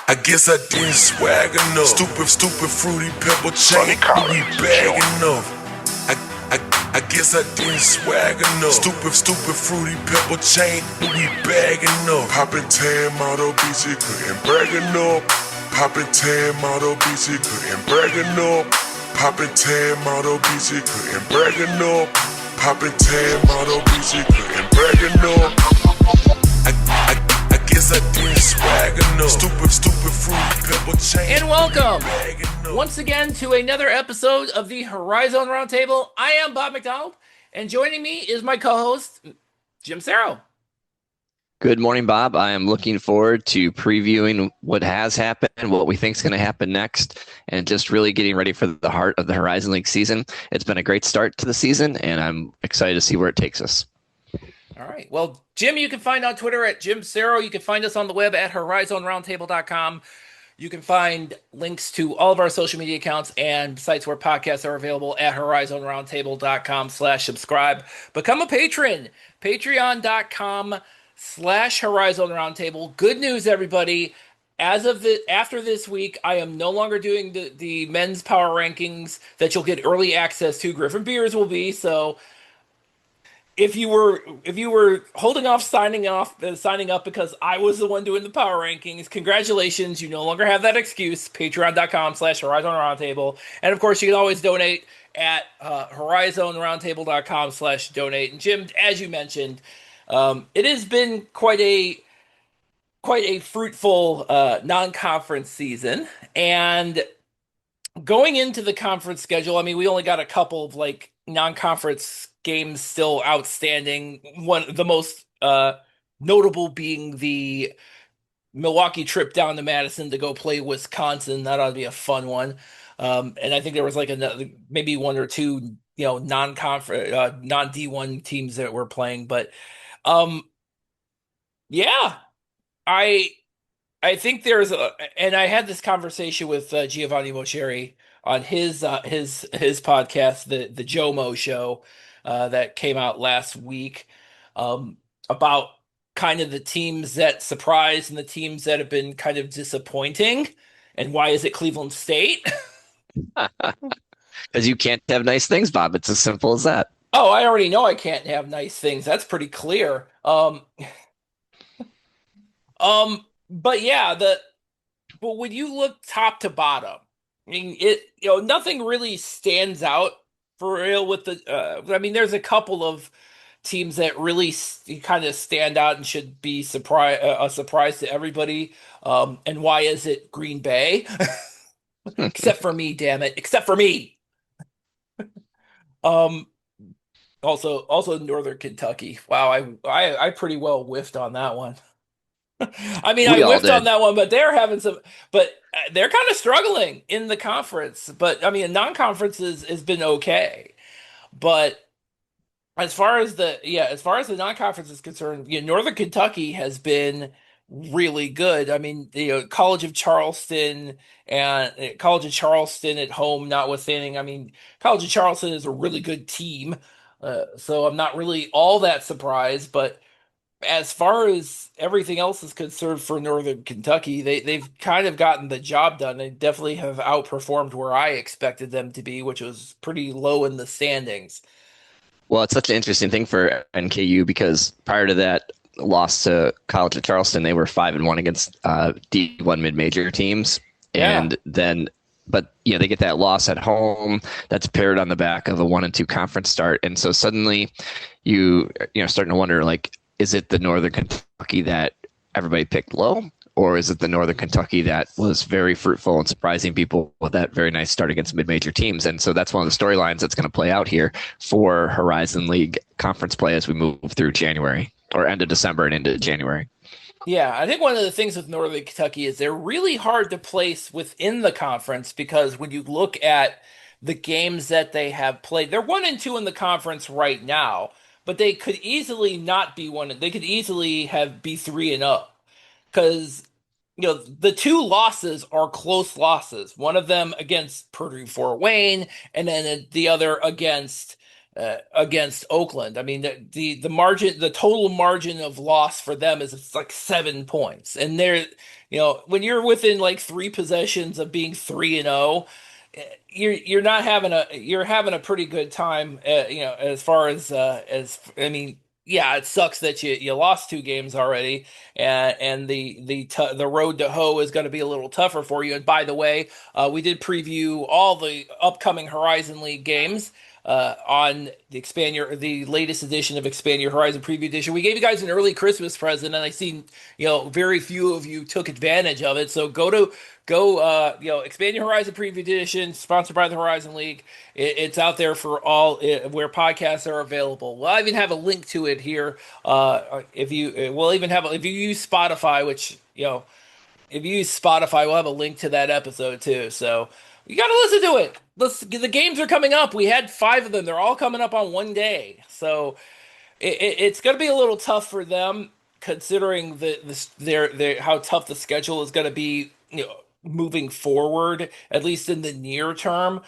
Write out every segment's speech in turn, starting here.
I guess I didn't swag enough. Stupid fruity pebble chain. We bag enough. I, I guess I didn't swag enough. Stupid fruity pebble chain. We bag enough. Poppin' tan model BC couldn't brag enough. Poppin' tan model BC couldn't brag enough. Poppin' tan model BC couldn't brag enough. Poppin' tan model BC couldn't brag enough. I guess I didn't swag enough. Stupid fruity pebble chain. And welcome once again to another episode of the Horizon Roundtable. I am Bob McDonald, and joining me is my co-host, Jim Sarro. Good morning, Bob. I am looking forward to previewing what has happened, what we think is going to happen next, and just really getting ready for the heart of the Horizon League season. It's been a great start to the season, and I'm excited to see where it takes us. All right. Well, Jim, you can find on Twitter at Jim Sarro. You can find us on the web at horizonroundtable.com. You can find links to all of our social media accounts and sites where podcasts are available at horizonroundtable.com/subscribe. Become a patron. Patreon.com/Horizon Roundtable. Good news, everybody. After this week, I am no longer doing the men's power rankings that you'll get early access to. Griffin Beers will be, so if you were holding off signing up because I was the one doing the power rankings, congratulations, you no longer have that excuse. Patreon.com/Horizon Roundtable. And of course, you can always donate at horizonroundtable.com/donate. And Jim, as you mentioned, it has been quite a fruitful non-conference season. And going into the conference schedule, I mean, we only got a couple of non-conference games still outstanding. The most notable being the Milwaukee trip down to Madison to go play Wisconsin. That ought to be a fun one. And I think there was maybe one or two, non-conference, non-D1 teams that were playing. But yeah, I think and I had this conversation with Giovanni Mocheri on his podcast, the Jomo Show, that came out last week, about kind of the teams that surprised and the teams that have been kind of disappointing, and why is it Cleveland State? Because you can't have nice things, Bob. It's as simple as that. Oh, I already know I can't have nice things. That's pretty clear. But yeah, but when you look top to bottom, I mean, nothing really stands out for real with the. I mean, there's a couple of teams that really kind of stand out and should be a surprise to everybody. And why is it Green Bay? Except for me, damn it! Except for me. Also Northern Kentucky. Wow, I pretty well whiffed on that one. I mean, I whiffed on that one, but they're having but they're kind of struggling in the conference. But I mean, non-conference has been okay. But as far as the non-conference is concerned, Northern Kentucky has been really good. I mean, College of Charleston at home, notwithstanding. I mean, College of Charleston is a really good team, so I'm not really all that surprised. But as far as everything else is concerned for Northern Kentucky, they've kind of gotten the job done. They definitely have outperformed where I expected them to be, which was pretty low in the standings. Well, it's such an interesting thing for NKU because prior to that loss to College of Charleston, they were 5-1 against D1 mid-major teams. Yeah. And then, but they get that loss at home. That's paired on the back of a 1-2 conference start. And so suddenly you starting to wonder, is it the Northern Kentucky that everybody picked low, or is it the Northern Kentucky that was very fruitful and surprising people with that very nice start against mid-major teams? And so that's one of the storylines that's going to play out here for Horizon League conference play as we move through January, or end of December and into January. Yeah, I think one of the things with Northern Kentucky is they're really hard to place within the conference, because when you look at the games that they have played, they're 1-2 in the conference right now. But they could easily not be one. They could easily be 3-0, because the two losses are close losses. One of them against Purdue Fort Wayne, and then the other against against Oakland. I mean, the margin, the total margin of loss for them is it's like 7 points, and they're, when you're within like 3 possessions of being 3-0, you're not having you're having a pretty good time. As far as I mean. Yeah, it sucks that you lost 2 games already, and the road to Ho is going to be a little tougher for you. And by the way, we did preview all the upcoming Horizon League games on the latest edition of Expand Your Horizon Preview Edition. We gave you guys an early Christmas present, and I seen very few of you took advantage of it. So go Expand Your Horizon Preview Edition, sponsored by the Horizon League. It's out there for all where podcasts are available. We'll even have a link to it here. If you use Spotify, which if you use Spotify, we'll have a link to that episode too. So you got to listen to it. The games are coming up. We had 5 of them. They're all coming up on one day. So it's going to be a little tough for them, considering how tough the schedule is going to be, moving forward, at least in the near term.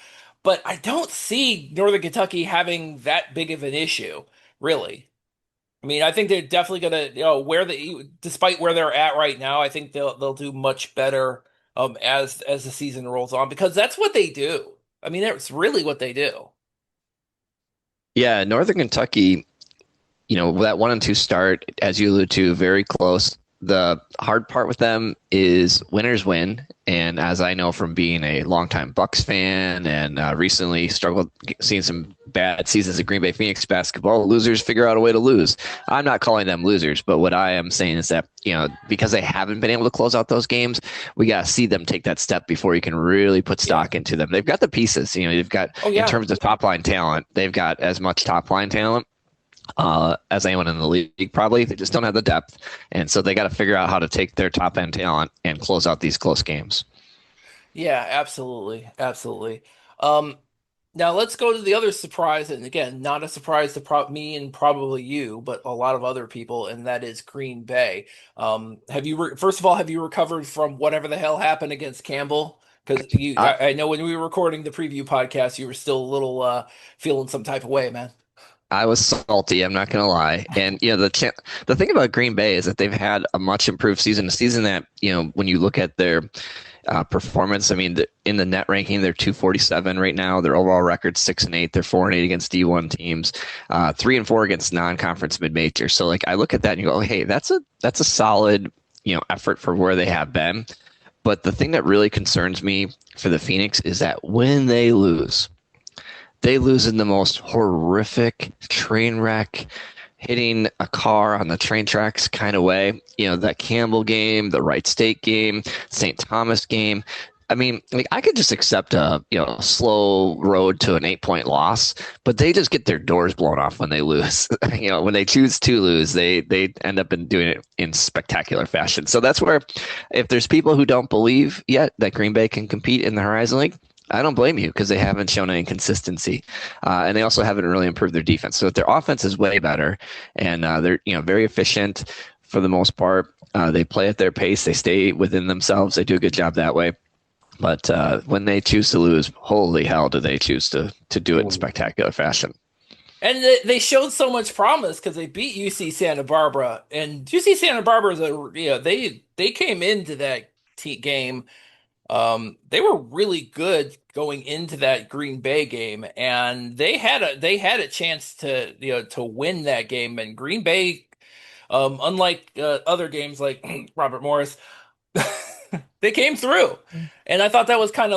But I don't see Northern Kentucky having that big of an issue, really. I mean, I think they're definitely going to, despite where they're at right now, I think they'll do much better as the season rolls on, because that's what they do. I mean, that's really what they do. Yeah, Northern Kentucky, that 1-2 start, as you allude to, very close. The hard part with them is winners win. And as I know from being a longtime Bucks fan and recently struggled seeing some bad seasons of Green Bay Phoenix basketball, losers figure out a way to lose. I'm not calling them losers, but what I am saying is that, because they haven't been able to close out those games, we got to see them take that step before you can really put stock into them. They've got the pieces, they've got, in terms of top line talent, they've got as much top line talent as anyone in the league, probably. They just don't have the depth, and so they got to figure out how to take their top end talent and close out these close games. Yeah, absolutely. Now let's go to the other surprise, and again, not a surprise to me and probably you, but a lot of other people, and that is Green Bay. First of all, have you recovered from whatever the hell happened against Campbell? Because I know when we were recording the preview podcast, you were still a little feeling some type of way, man. I was salty, I'm not going to lie. And, the thing about Green Bay is that they've had a much improved season, a season that, when you look at their performance, I mean, in the net ranking, they're 247 right now. Their overall record 6-8. They're 4-8 against D1 teams, 3-4 against non-conference mid-major. So, I look at that and you go, hey, that's a solid, effort for where they have been. But the thing that really concerns me for the Phoenix is that when they lose in the most horrific train wreck, hitting a car on the train tracks kind of way. That Campbell game, the Wright State game, St. Thomas game. I mean, I could just accept a slow road to an 8-point loss, but they just get their doors blown off when they lose. When they choose to lose, they end up doing it in spectacular fashion. So that's where, if there's people who don't believe yet that Green Bay can compete in the Horizon League, I don't blame you, because they haven't shown any consistency, and they also haven't really improved their defense. So if their offense is way better, and they're very efficient for the most part, they play at their pace, they stay within themselves, they do a good job that way. But when they choose to lose, holy hell, do they choose to do it in spectacular fashion? And they showed so much promise because they beat UC Santa Barbara, and UC Santa Barbara is they came into that game. They were really good going into that Green Bay game, and they had a chance to win that game. And Green Bay, unlike other games like Robert Morris, they came through. And I thought that was kind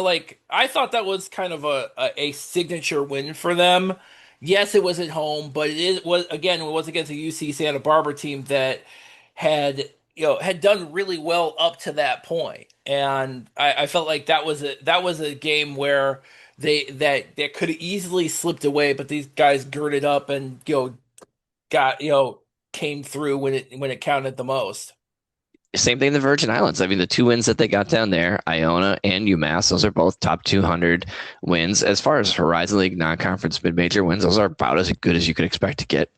of a signature win for them. Yes, it was at home, but it was against a UC Santa Barbara team that had done really well up to that point. And I felt like that was a game where that could have easily slipped away, but these guys girded up and came through when it counted the most. Same thing in the Virgin Islands. I mean, the 2 wins that they got down there, Iona and UMass, those are both top 200 wins. As far as Horizon League non-conference mid-major wins, those are about as good as you could expect to get.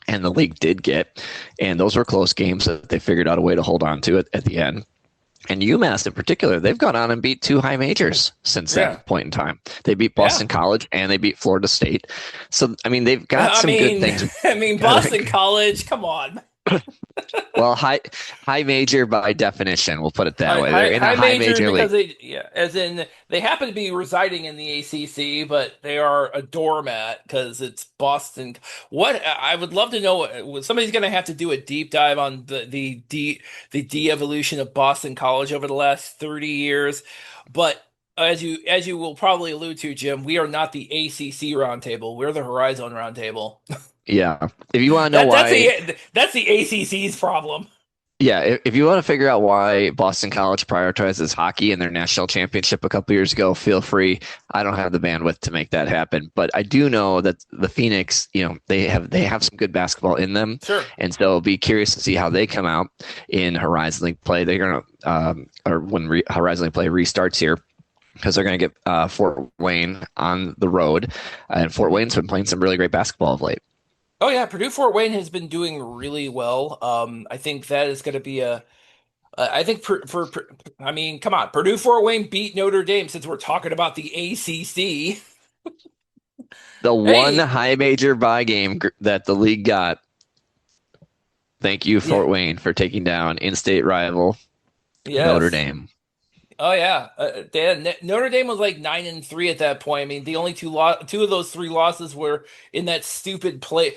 And the league did get. And those were close games that they figured out a way to hold on to at the end. And UMass in particular, they've gone on and beat 2 high majors since Yeah. that point in time. They beat Yeah. Boston College and they beat Florida State. So, I mean, they've got I some good mean, things. I mean, Boston College, come on. Well, high major by definition, we'll put it that way. They're in a High high major major league. because as in they happen to be residing in the ACC, but they are a doormat because it's Boston. What I would love to know, somebody's going to have to do a deep dive on the de-evolution of Boston College over the last 30 years. But as you will probably allude to, Jim, we are not the ACC roundtable. We're the Horizon roundtable. Yeah. If you want to know why, That's the ACC's problem. yeah, if you want to figure out why Boston College prioritizes hockey in their national championship a couple years ago, feel free. I don't have the bandwidth to make that happen, but I do know that the Phoenix, they have some good basketball in them. Sure. And so I'll be curious to see how they come out in Horizon League play. They're going to, or when Horizon League play restarts here, because they're going to get Fort Wayne on the road, and Fort Wayne's been playing some really great basketball of late. Oh yeah, Purdue Fort Wayne has been doing really well. I think that is going to be I think I mean, come on, Purdue Fort Wayne beat Notre Dame since we're talking about the ACC. The one Hey, high major bye game that the league got. Thank you, yeah, Fort Wayne, for taking down in-state rival Notre yes. Dame. Oh yeah, Notre Dame was like 9-3 at that point. I mean, the only two of those three losses were in that stupid play.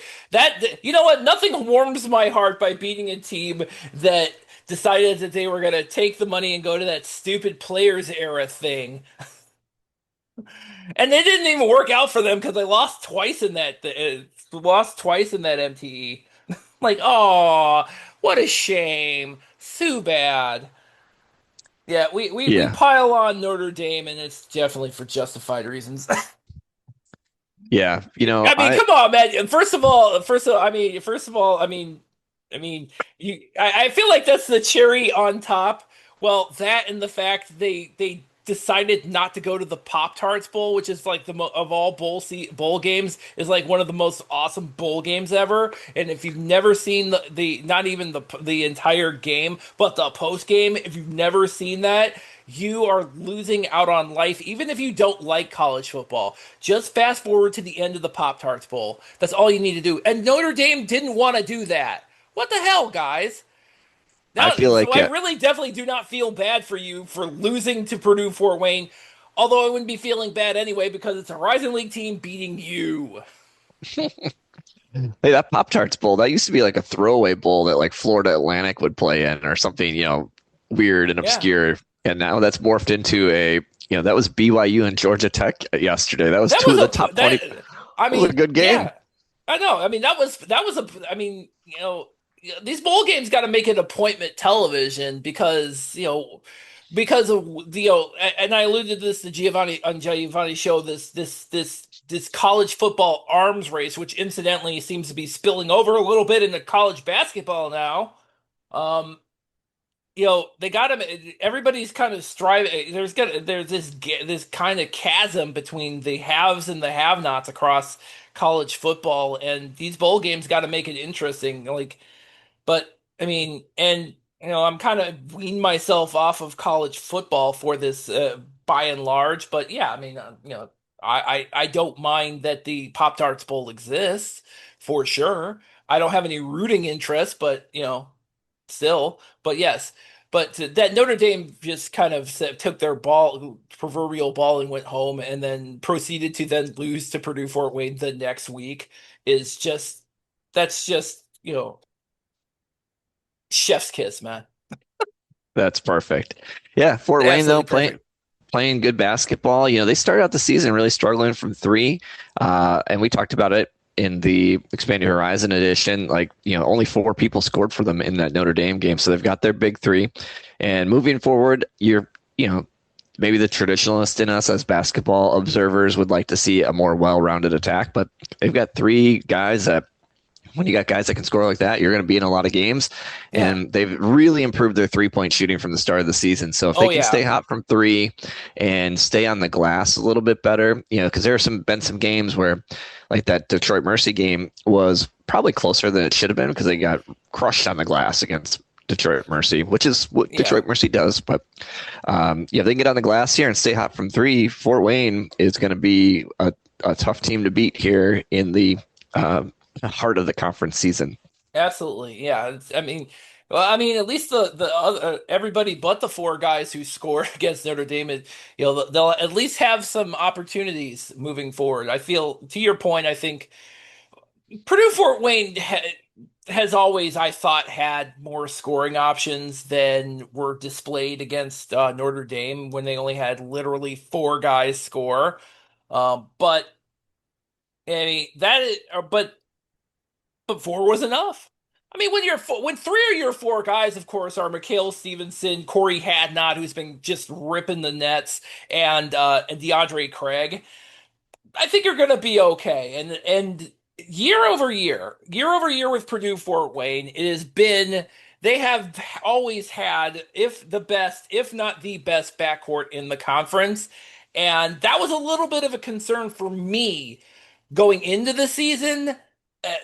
You know what? Nothing warms my heart by beating a team that decided that they were gonna take the money and go to that stupid players era thing. And it didn't even work out for them because they lost twice in that MTE. Like, oh, what a shame. Too bad. Yeah, we Yeah, pile on Notre Dame, and it's definitely for justified reasons. yeah. I mean, come on, man. I feel like that's the cherry on top. Well, that and the fact they decided not to go to the Pop Tarts Bowl, which is like of all bowl games, is like one of the most awesome bowl games ever. And if you've never seen the not even the entire game, but the post game, if you've never seen that, you are losing out on life, even if you don't like college football. Just fast forward to the end of the Pop Tarts Bowl. That's all you need to do. And Notre Dame didn't want to do that. What the hell, guys? I Now, feel so like I really definitely do not feel bad for you for losing to Purdue Fort Wayne. Although I wouldn't be feeling bad anyway because it's a Horizon League team beating you. hey, that Pop Tarts Bowl, that used to be like a throwaway bowl that like Florida Atlantic would play in or something, weird and Yeah, obscure. And now that's morphed into that was BYU and Georgia Tech yesterday. That was that two was of the top 20. I That was a mean, good game. yeah, I know. I mean, I mean, these bowl games got to make it appointment television because of and I alluded to this to Giovanni on Giovanni's show. This college football arms race, which incidentally seems to be spilling over a little bit into college basketball now. Um, they got him. Everybody's kind of striving. There's this kind of chasm between the haves and the have-nots across college football, and these bowl games got to make it interesting. But I mean, and I'm kind of weaned myself off of college football for this, by and large. But yeah, I mean, I don't mind that the Pop Tarts Bowl exists for sure. I don't have any rooting interest, but still. But yes, but that Notre Dame just kind of took their proverbial ball, and went home, and then proceeded to then lose to Purdue Fort Wayne the next week is just that's just chef's kiss, man. That's perfect. Yeah, Fort Wayne though Absolutely perfect. playing good basketball. They started out the season really struggling from three, and we talked about it in the Expanded Horizon edition. Like only 4 people scored for them in that Notre Dame game, so they've got their big three. And moving forward, maybe the traditionalist in us as basketball observers would like to see a more well-rounded attack, but they've got 3 guys that when you got guys that can score like that, you're going to be in a lot of games. Yeah. And they've really improved their 3-point shooting from the start of the season. So if they can stay hot from 3 and stay on the glass a little bit better, because there have been some games where, like that Detroit Mercy game was probably closer than it should have been because they got crushed on the glass against Detroit Mercy, which is what Yeah. Detroit Mercy does. But yeah, if they can get on the glass here and stay hot from three, Fort Wayne is going to be a tough team to beat here in the heart of the conference season. Absolutely, yeah. I mean, well, I mean, at least the other everybody but the four guys who score against Notre Dame, they'll at least have some opportunities moving forward. I feel, to your point, I think Purdue Fort Wayne has always, I thought, had more scoring options than were displayed against Notre Dame when they only had literally four guys score. But I mean that is, but four was enough. I mean, when three of your four guys, of course, are Mikhail Stevenson, Corey Hadnot, who's been just ripping the nets, and DeAndre Craig, I think you're going to be okay. And year over year with Purdue Fort Wayne, it has been they have always had, if the best, if not the best backcourt in the conference. And that was a little bit of a concern for me going into the season.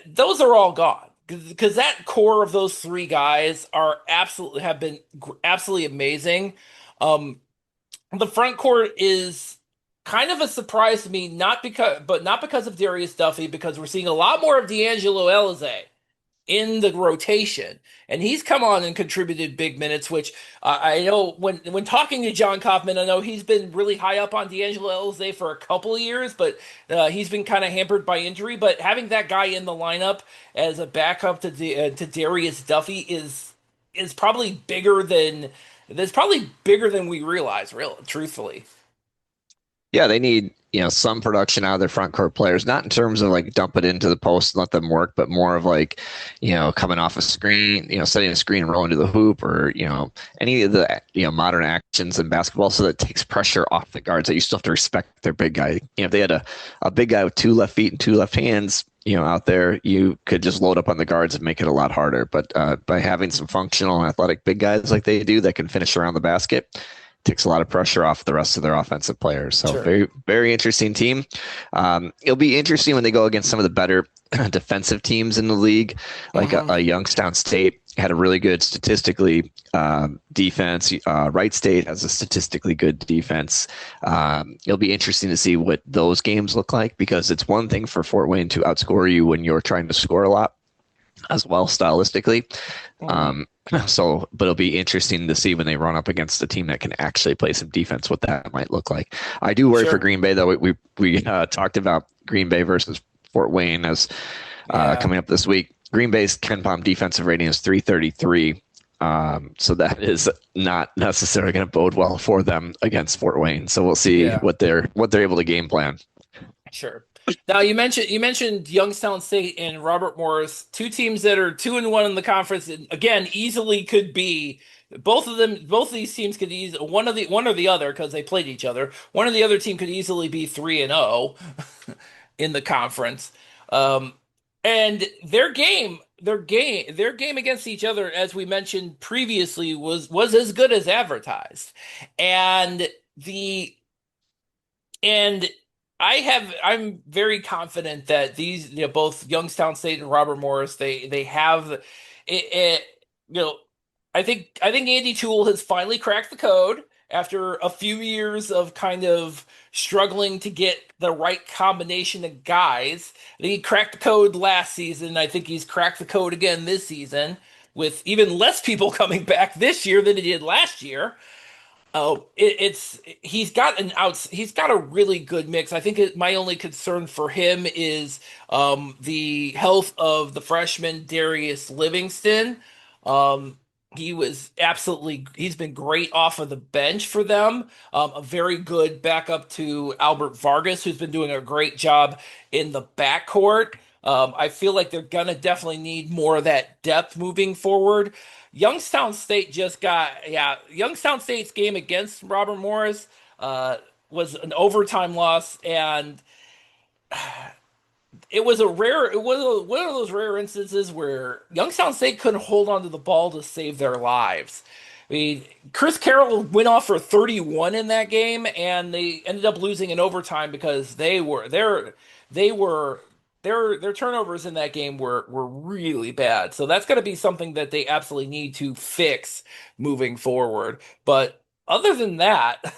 Those are all gone because that core of those three guys are absolutely have been absolutely amazing. Um, the front court is kind of a surprise to me, not because of Darius Duffy, because we're seeing a lot more of D'Angelo Elize in the rotation, and he's come on and contributed big minutes. Which I know when talking to John Kaufman, I know he's been really high up on D'Angelo Elize for a couple of years, but he's been kind of hampered by injury. But having that guy in the lineup as a backup to Darius Duffy is probably bigger than we realize, real truthfully. Yeah, they need, some production out of their front court players, not in terms of like dump it into the post and let them work, but more of like, coming off a screen, setting a screen and rolling to the hoop, or, any of the, modern actions in basketball, so that it takes pressure off the guards that you still have to respect their big guy. If they had a big guy with two left feet and two left hands, out there, you could just load up on the guards and make it a lot harder. But by having some functional and athletic big guys like they do that can finish around the basket, takes a lot of pressure off the rest of their offensive players. So Sure. very, very interesting team. It'll be interesting when they go against some of the better defensive teams in the league, like a Youngstown State had a really good statistically defense. Wright State has a statistically good defense. It'll be interesting to see what those games look like, because it's one thing for Fort Wayne to outscore you when you're trying to score a lot as well stylistically. But it'll be interesting to see when they run up against a team that can actually play some defense, what that might look like. I do worry for Green Bay, though. We talked about Green Bay versus Fort Wayne as coming up this week. Green Bay's KenPom defensive rating is 333. So that is not necessarily going to bode well for them against Fort Wayne. So we'll see what they're able to game plan. Sure. Now you mentioned Youngstown State and Robert Morris, two teams that are 2-1 in the conference, and again easily could be both of them. Both of these teams could easily one or the other, because they played each other. One or the other team could easily be 3-0 in the conference. And their game against each other, as we mentioned previously, was as good as advertised, and and I'm very confident that these, both Youngstown State and Robert Morris, they have it, I think Andy Toole has finally cracked the code after a few years of kind of struggling to get the right combination of guys. He cracked the code last season. I think he's cracked the code again this season, with even less people coming back this year than he did last year. Oh, he's got a really good mix. I think my only concern for him is the health of the freshman Darius Livingston. Um, he's been great off of the bench for them. A very good backup to Albert Vargas, who's been doing a great job in the backcourt. I feel like they're gonna definitely need more of that depth moving forward. Youngstown State's game against Robert Morris was an overtime loss, and it was one of those rare instances where Youngstown State couldn't hold onto the ball to save their lives. I mean, Chris Carroll went off for 31 in that game, and they ended up losing in overtime because they were their turnovers in that game were really bad. So that's going to be something that they absolutely need to fix moving forward. But other than that,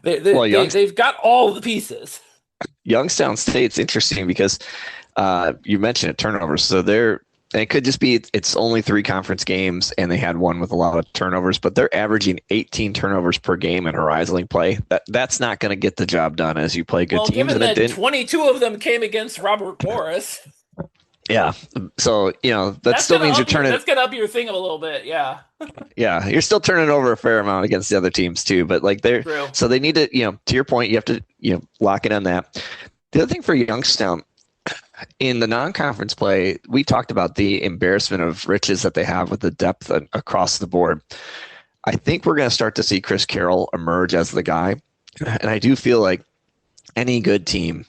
Well, they've got all the pieces. Youngstown State's interesting because you mentioned it, turnovers. So and it could just be it's only 3 conference games and they had one with a lot of turnovers, but they're averaging 18 turnovers per game in Horizon League play. That's not going to get the job done as you play good teams. Given that 22 of them came against Robert Morris. Yeah. So, that still means you're turning. That's going to up your thing a little bit. Yeah. Yeah. You're still turning over a fair amount against the other teams too. But so they need to, to your point, you have to, lock in on that. The other thing for Youngstown in the non-conference play, we talked about the embarrassment of riches that they have with the depth across the board. I think we're going to start to see Chris Carroll emerge as the guy. And I do feel like any good team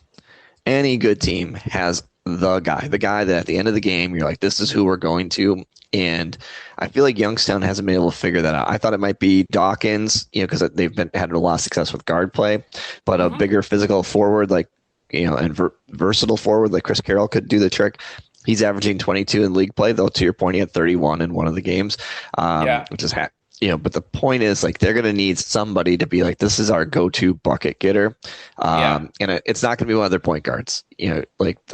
has the guy that at the end of the game, you're like, this is who we're going to. And I feel like Youngstown hasn't been able to figure that out. I thought it might be Dawkins, because they've had a lot of success with guard play, but a bigger physical forward, and versatile forward like Chris Carroll could do the trick. He's averaging 22 in league play, though, to your point, he had 31 in one of the games, which is but the point is, they're going to need somebody to be like, this is our go-to bucket getter. And it's not going to be one of their point guards. A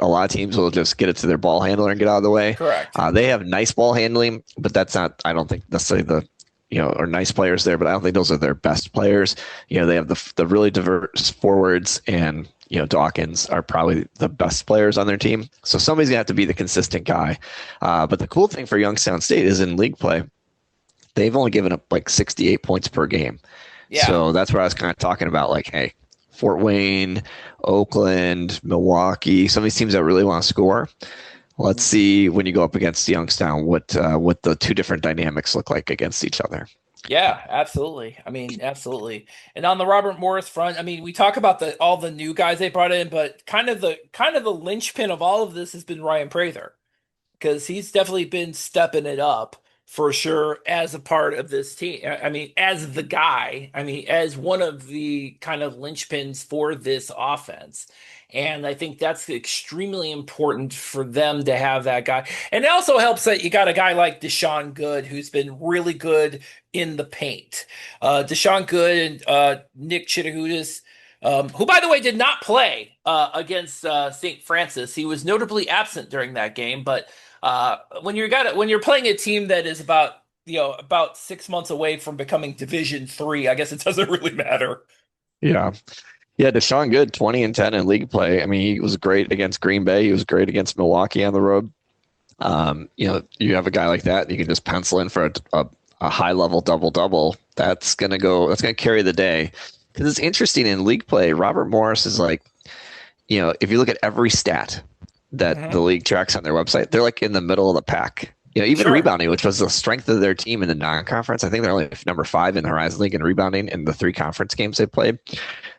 lot of teams will just get it to their ball handler and get out of the way. Correct. They have nice ball handling, but that's not, I don't think necessarily or nice players there, but I don't think those are their best players. They have the really diverse forwards, and Dawkins are probably the best players on their team. So somebody's going to have to be the consistent guy. But the cool thing for Youngstown State is in league play, they've only given up 68 points per game. Yeah. So that's where I was kind of talking about, hey, Fort Wayne, Oakland, Milwaukee, some of these teams that really want to score. Let's see when you go up against Youngstown what the two different dynamics look like against each other. Yeah, absolutely. Absolutely. And on the Robert Morris front, we talk about all the new guys they brought in, but kind of the linchpin of all of this has been Ryan Prather, because he's definitely been stepping it up for sure as a part of this team. As the guy, as one of the kind of linchpins for this offense. And I think that's extremely important for them to have that guy. And it also helps that you got a guy like Deshaun Good, who's been really good in the paint. Deshaun Good and Nick Chitahudis, who, by the way, did not play against St. Francis. He was notably absent during that game. But when you're playing a team that is about 6 months away from becoming Division III, I guess it doesn't really matter. Yeah. Yeah, Deshaun Good, 20 and 10 in league play. He was great against Green Bay. He was great against Milwaukee on the road. You have a guy like that, you can just pencil in for a high level double-double. That's going to carry the day. Because it's interesting in league play, Robert Morris is if you look at every stat that the league tracks on their website, they're in the middle of the pack. Even rebounding, which was the strength of their team in the non-conference. I think they're only number 5 in the Horizon League in rebounding in the 3 conference games they played.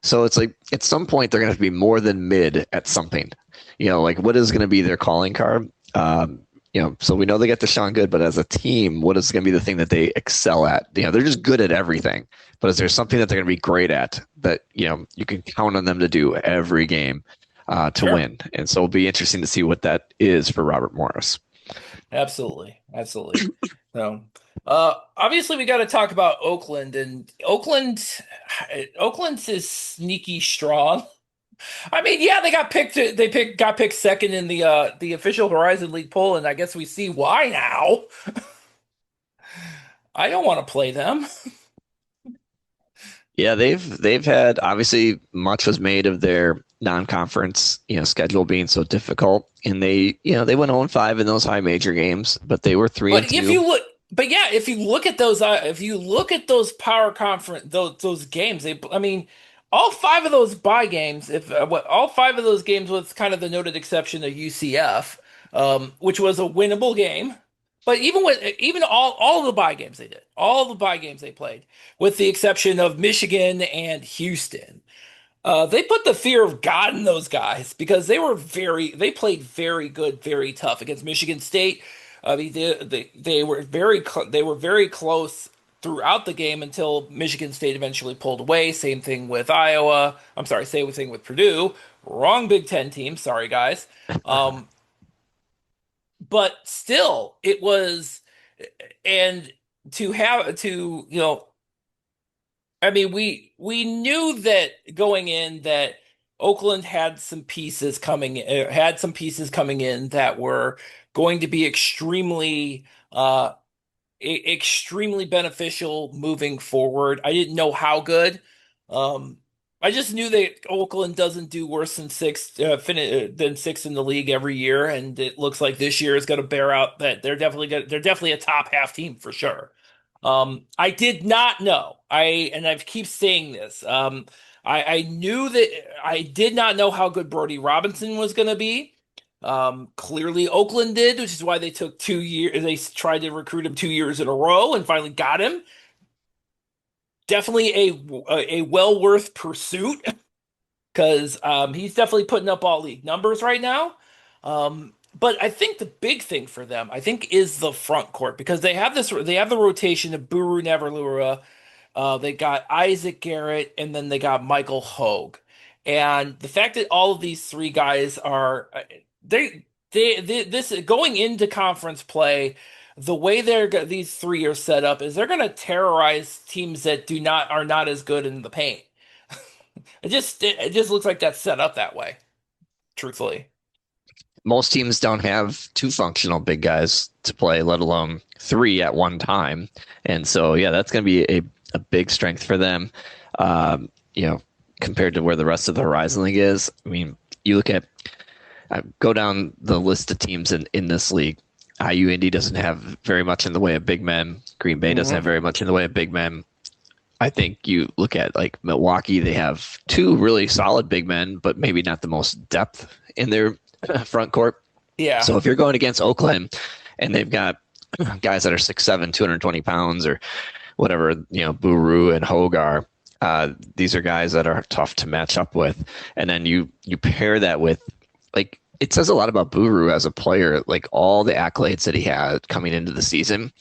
So it's at some point they're going to have to be more than mid at something. What is going to be their calling card? So we know they get Deshaun Good, but as a team, what is going to be the thing that they excel at? They're just good at everything. But is there something that they're going to be great at that you can count on them to do every game to win? And so it'll be interesting to see what that is for Robert Morris. Absolutely. So, obviously, we got to talk about Oakland, and Oakland is sneaky strong. They got picked. Got picked second in the official Horizon League poll, and I guess we see why now. I don't want to play them. Yeah, they've had, obviously, much was made of their non-conference schedule being so difficult, and they went 0-5 in those high major games, but they were 3-2. If you look at those power conference those games, all 5 of those bye games, all 5 of those games, with kind of the noted exception of UCF, which was a winnable game. But even all of the bye games they did, all the bye games they played, with the exception of Michigan and Houston, they put the fear of God in those guys, because they played very good, very tough against Michigan State. They were very close throughout the game until Michigan State eventually pulled away. Same thing with Iowa. I'm sorry, same thing with Purdue. Wrong Big Ten team. Sorry, guys. Um, but still, it was, and to have to, I mean, we knew that going in that Oakland had some pieces coming in that were going to be extremely beneficial moving forward. I didn't know how good. Um, I just knew that Oakland doesn't do worse than than sixth in the league every year, and it looks like this year is going to bear out that they're definitely a top half team for sure. I did not know. I keep saying this. I knew that I did not know how good Brody Robinson was going to be. Clearly Oakland did, which is why they took 2 years. They tried to recruit him 2 years in a row and finally got him. Definitely a well worth pursuit because he's definitely putting up all league numbers right now. But I think the big thing for them, I think, is the front court because they have the rotation of Buru Navarlura, they got Isaac Garrett, and then they got Michael Hogue. And the fact that all of these three guys are this going into conference play, the way these three are set up is they're going to terrorize teams that are not as good in the paint. It just looks like that's set up that way, truthfully. Most teams don't have two functional big guys to play, let alone three at one time. And so, yeah, that's going to be a big strength for them, compared to where the rest of the Horizon League is. I mean, you look at, go down the list of teams in this league. IU Indy doesn't have very much in the way of big men. Green Bay doesn't have very much in the way of big men. I think you look at like Milwaukee, they have two really solid big men, but maybe not the most depth in their front court. Yeah. So if you're going against Oakland and they've got guys that are 6'7", 220 pounds or whatever, Buru and Hogar, these are guys that are tough to match up with. And then you pair that with, like, it says a lot about Buru as a player, like all the accolades that he had coming into the season.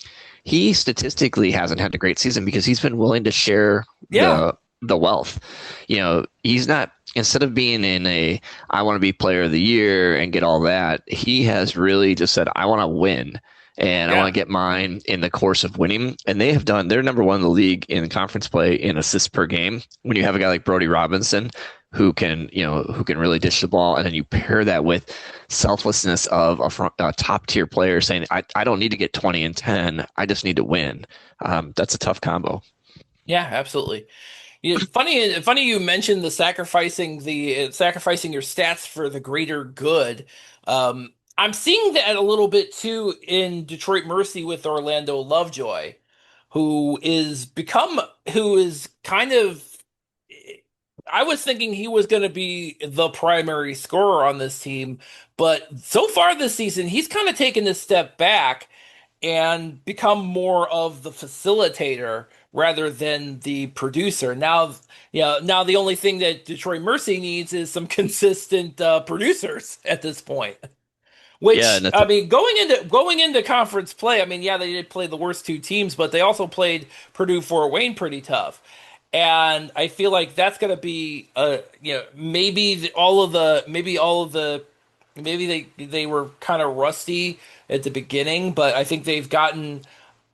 He statistically hasn't had a great season because he's been willing to share the wealth. He's not, instead of being in I want to be player of the year and get all that, he has really just said, I want to win and I want to get mine in the course of winning. And they're number one in the league in conference play in assists per game. When you have a guy like Brody Robinson who can really dish the ball, and then you pair that with selflessness of a top tier player saying, I don't need to get 20 and 10. I just need to win. That's a tough combo. Yeah, absolutely. Funny you mentioned the sacrificing your stats for the greater good. I'm seeing that a little bit too in Detroit Mercy with Orlando Lovejoy, who is kind of. I was thinking he was going to be the primary scorer on this team, but so far this season, he's kind of taken a step back and become more of the facilitator rather than the producer. Now the only thing that Detroit Mercy needs is some consistent producers at this point. Which, I mean, going into conference play, I mean, yeah, they did play the worst two teams, but they also played Purdue Fort Wayne pretty tough. And I feel like that's going to be, maybe they were kind of rusty at the beginning, but I think they've gotten.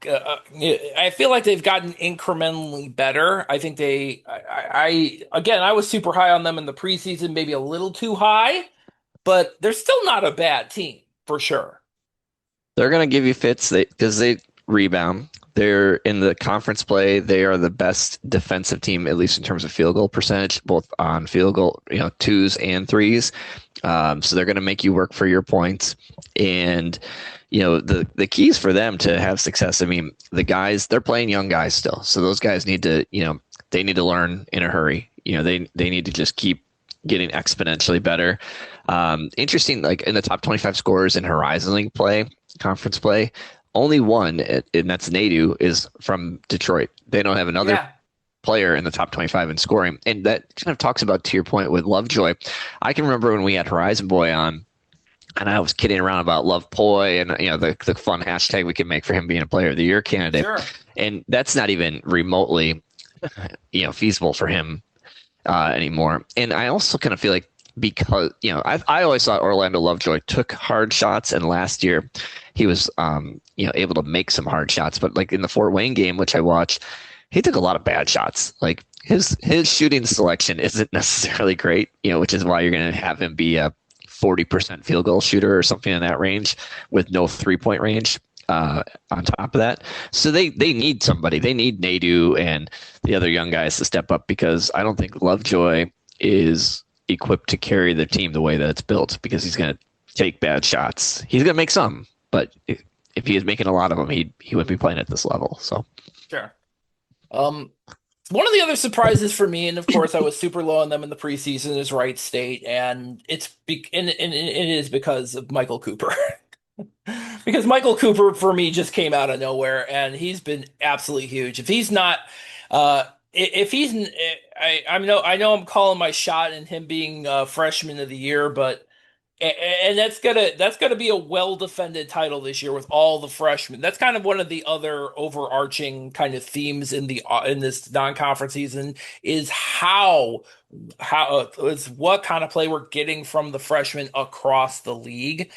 I feel like they've gotten incrementally better. I think I was super high on them in the preseason, maybe a little too high, but they're still not a bad team for sure. They're going to give you fits because they rebound. They're in the conference play. They are the best defensive team, at least in terms of field goal percentage, both on field goal, twos and threes. So they're going to make you work for your points. And, the keys for them to have success. I mean, the guys, they're playing young guys still. So those guys need to, they need to learn in a hurry. They need to just keep getting exponentially better. Interesting, like in the top 25 scorers in Horizon League play, conference play, only one, and that's Nadu, is from Detroit. They don't have another player in the top 25 in scoring. And that kind of talks about, to your point with Lovejoy. I can remember when we had Horizon Boy on, and I was kidding around about Love Poi and the fun hashtag we can make for him being a Player of the Year candidate, Sure. and that's not even remotely feasible for him anymore. And I also kind of feel like because I always thought Orlando Lovejoy took hard shots, and last year he was able to make some hard shots, but like in the Fort Wayne game, which I watched, he took a lot of bad shots. Like his shooting selection isn't necessarily great, which is why you're going to have him be a 40% field goal shooter or something in that range with no 3-point range on top of that. So they need somebody. They need Nadu and the other young guys to step up, because I don't think Lovejoy is equipped to carry the team the way that it's built, because he's going to take bad shots. He's going to make some, but if he is making a lot of them, he wouldn't be playing at this level. So Sure. One of the other surprises for me, and of course I was super low on them in the preseason, is Wright State, and and it is because of Michael Cooper. Because Michael Cooper for me just came out of nowhere, and he's been absolutely huge. If he's not, if he's, I know I'm calling my shot in him being freshman of the year, but and that's gonna be a well defended title this year with all the freshmen. That's kind of one of the other overarching kind of themes in the in this non conference season is how is what kind of play we're getting from the freshmen across the league,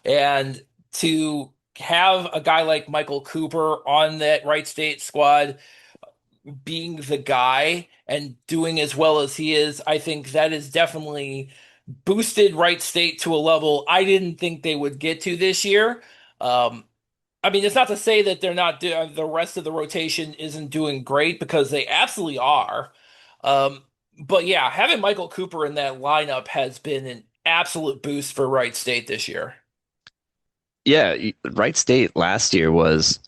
and to have a guy like Michael Cooper on that Wright State squad being the guy and doing as well as he is, I think that is definitely boosted Wright State to a level I didn't think they would get to this year. Um, I mean, it's not to say that they're not the rest of the rotation isn't doing great, because they absolutely are. Um, but yeah, having Michael Cooper in that lineup has been an absolute boost for Wright State this year. yeah, Wright State last year was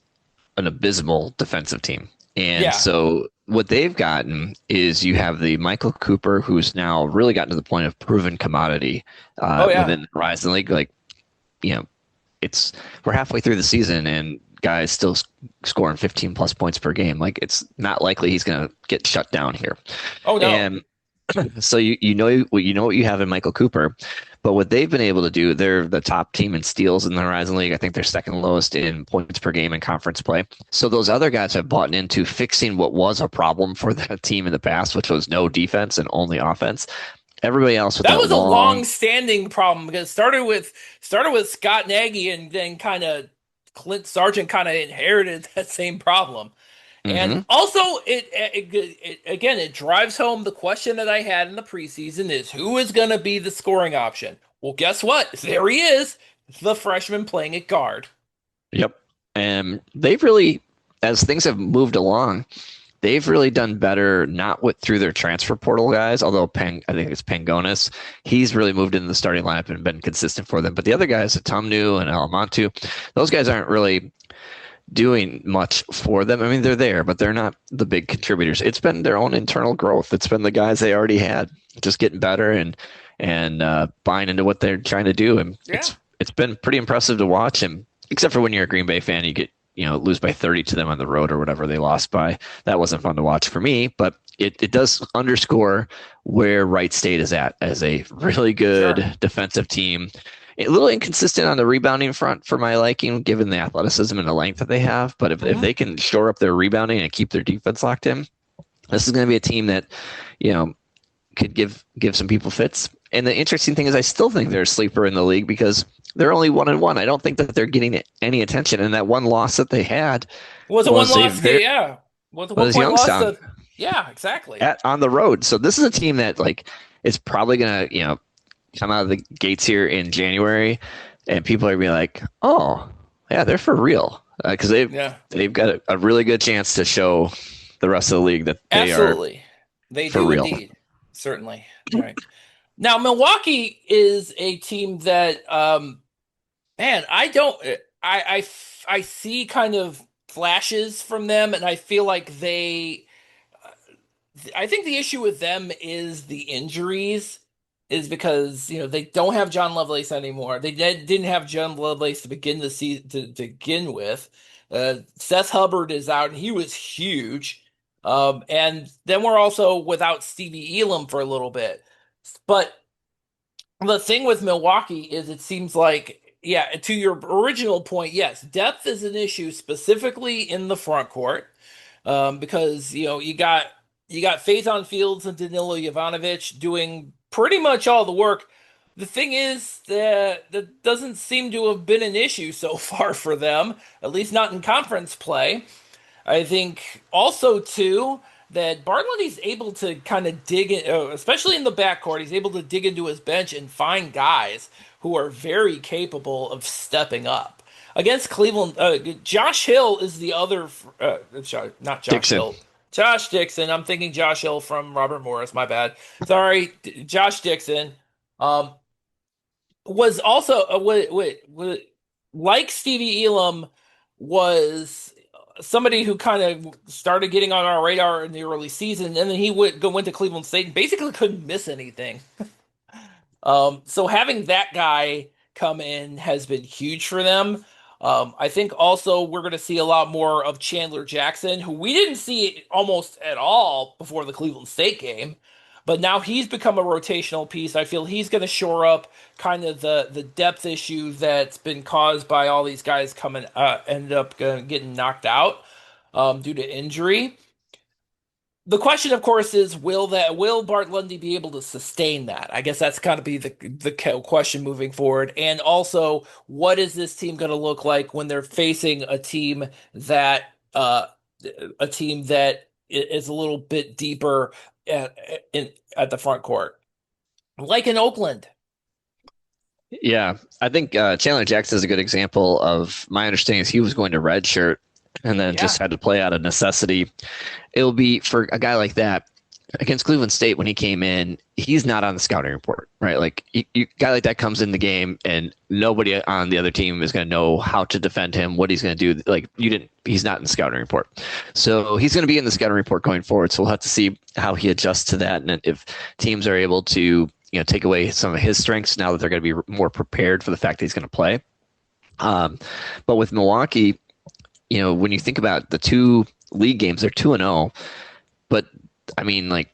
an abysmal defensive team. And Yeah. so what they've gotten is you have the Michael Cooper, who's now really gotten to the point of proven commodity Oh yeah. within the Horizon League. Like, you know, we're halfway through the season and guys still scoring 15 plus points per game. Like, it's not likely he's going to get shut down here. Oh no. And so what you have in Michael Cooper, but what they've been able to do, they're the top team in steals in the Horizon League. I think they're second lowest in points per game in conference play. So those other guys have bought into fixing what was a problem for the team in the past, which was no defense and only offense. Everybody else with That was a long long-standing problem, because it started with Scott Nagy, and then kind of Clint Sargent kind of inherited that same problem. And hmm also, again, it drives home the question that I had in the preseason: is who is going to be the scoring option? Well, guess what? There he is, the freshman playing at guard. Yep. And they've really, as things have moved along, they've really done better, not through their transfer portal guys, although I think it's Pangonis. He's really moved into the starting lineup and been consistent for them. But the other guys, Atumnu and Alamantu, those guys aren't really doing much for them. I mean, they're there, but they're not the big contributors. It's been their own internal growth. It's been the guys they already had just getting better and buying into what they're trying to do. And Yeah. it's been pretty impressive to watch. And except for when you're a Green Bay fan, you get lose by 30 to them on the road or whatever they lost by. That wasn't fun to watch for me, but it does underscore where Wright State is at as a really good Sure. defensive team. A little inconsistent on the rebounding front for my liking, given the athleticism and the length that they have. But if they can shore up their rebounding and keep their defense locked in, this is going to be a team that, could give some people fits. And the interesting thing is, I still think they're a sleeper in the league because they're only 1-1. I don't think that they're getting any attention. And that one loss that they had Was a was one loss? Yeah. Was a one point loss Youngstown yeah, exactly. on the road. So this is a team that is probably going to come out of the gates here in January, and people are going to be like, oh yeah, they're for real, because they've got a really good chance to show the rest of the league that they Absolutely. They for do real. indeed. Certainly. Right. Now, Milwaukee is a team that, man, I see kind of flashes from them, and I feel like I think the issue with them is the injuries, is because they don't have John Lovelace anymore. They didn't have John Lovelace to begin the season to begin with. Seth Hubbard is out, and he was huge. And then we're also without Stevie Elam for a little bit. But The thing with Milwaukee is it seems like, yeah, to your original point, yes, depth is an issue specifically in the front court, because you got Faison Fields and Danilo Jovanovic doing pretty much all the work. The thing is that doesn't seem to have been an issue so far for them, at least not in conference play. I think also too that Bartlendy's able to kind of dig in, especially in the backcourt. He's able to dig into his bench and find guys who are very capable of stepping up. Against Cleveland, Josh Hill is the other, not Josh Dixon. Hill. Josh Dixon. I'm thinking Josh Hill from Robert Morris. My bad. Sorry, Josh Dixon. Um, was also like Stevie Elam was somebody who kind of started getting on our radar in the early season, and then he went to Cleveland State and basically couldn't miss anything. So having that guy come in has been huge for them. I think also we're going to see a lot more of Chandler Jackson, who we didn't see almost at all before the Cleveland State game, but now he's become a rotational piece. I feel he's going to shore up kind of the depth issue that's been caused by all these guys coming ended up getting knocked out due to injury. The question, of course, is will Bart Lundy be able to sustain that? I guess that's got to be the question moving forward. And also, what is this team going to look like when they're facing a team that is a little bit deeper at the front court, like in Oakland? Yeah, I think Chandler Jackson is a good example of my understanding is he was going to redshirt and then just had to play out of necessity. It'll be for a guy like that against Cleveland State when he came in, he's not on the scouting report, right? Like a guy like that comes in the game and nobody on the other team is going to know how to defend him, what he's going to do. Like he's not in the scouting report. So he's going to be in the scouting report going forward. So we'll have to see how he adjusts to that. And if teams are able to, take away some of his strengths now that they're going to be more prepared for the fact that he's going to play. But with Milwaukee, when you think about the two league games, they're 2-0, but I mean, like,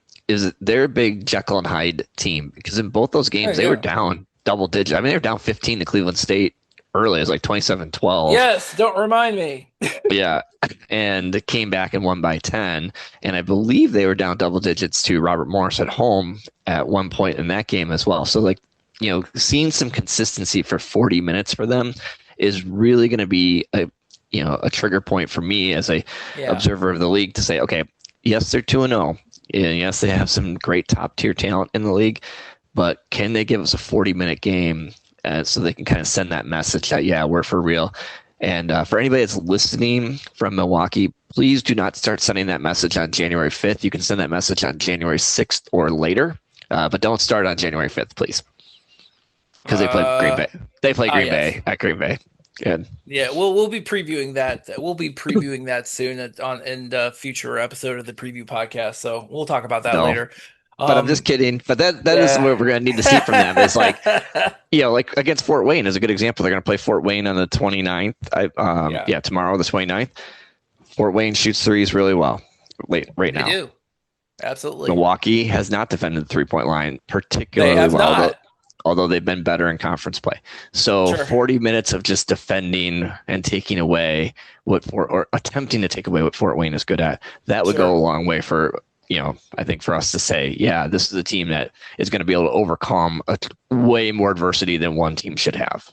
they're a big Jekyll and Hyde team because in both those games, they were down double digit. I mean, they were down 15 to Cleveland State early. It was like 27-12. Yes. Don't remind me. Yeah. And came back and won by 10. And I believe they were down double digits to Robert Morris at home at one point in that game as well. So like, seeing some consistency for 40 minutes for them is really going to be a trigger point for me as a observer of the league to say, okay, yes, they're 2-0. And yes, they have some great top tier talent in the league, but can they give us a 40-minute game so they can kind of send that message that, yeah, we're for real. And for anybody that's listening from Milwaukee, please do not start sending that message on January 5th. You can send that message on January 6th or later, but don't start on January 5th, please. Because they play Green Bay. They play Green Bay at Green Bay. Good. Yeah, we'll be previewing that. We'll be previewing that soon in the future episode of the preview podcast. So we'll talk about that later. But I'm just kidding. But that is what we're going to need to see from them. Is like, like against Fort Wayne is a good example. They're going to play Fort Wayne on the 29th. Tomorrow, the 29th. Fort Wayne shoots threes really well right now. They do. Absolutely. Milwaukee has not defended the 3-point line particularly well. Although they've been better in conference play. So 40 minutes of just defending and taking away or attempting to take away what Fort Wayne is good at, that would go a long way for, I think for us to say, yeah, this is a team that is going to be able to overcome way more adversity than one team should have.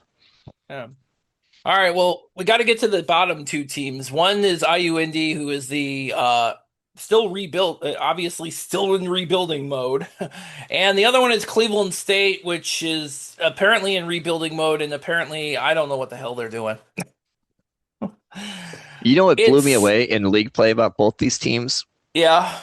Yeah. All right. Well, we got to get to the bottom two teams. One is IU Indy, who is the still rebuilt, obviously still in rebuilding mode. And the other one is Cleveland State, which is apparently in rebuilding mode. And apparently, I don't know what the hell they're doing. You know what blew me away in league play about both these teams? Yeah.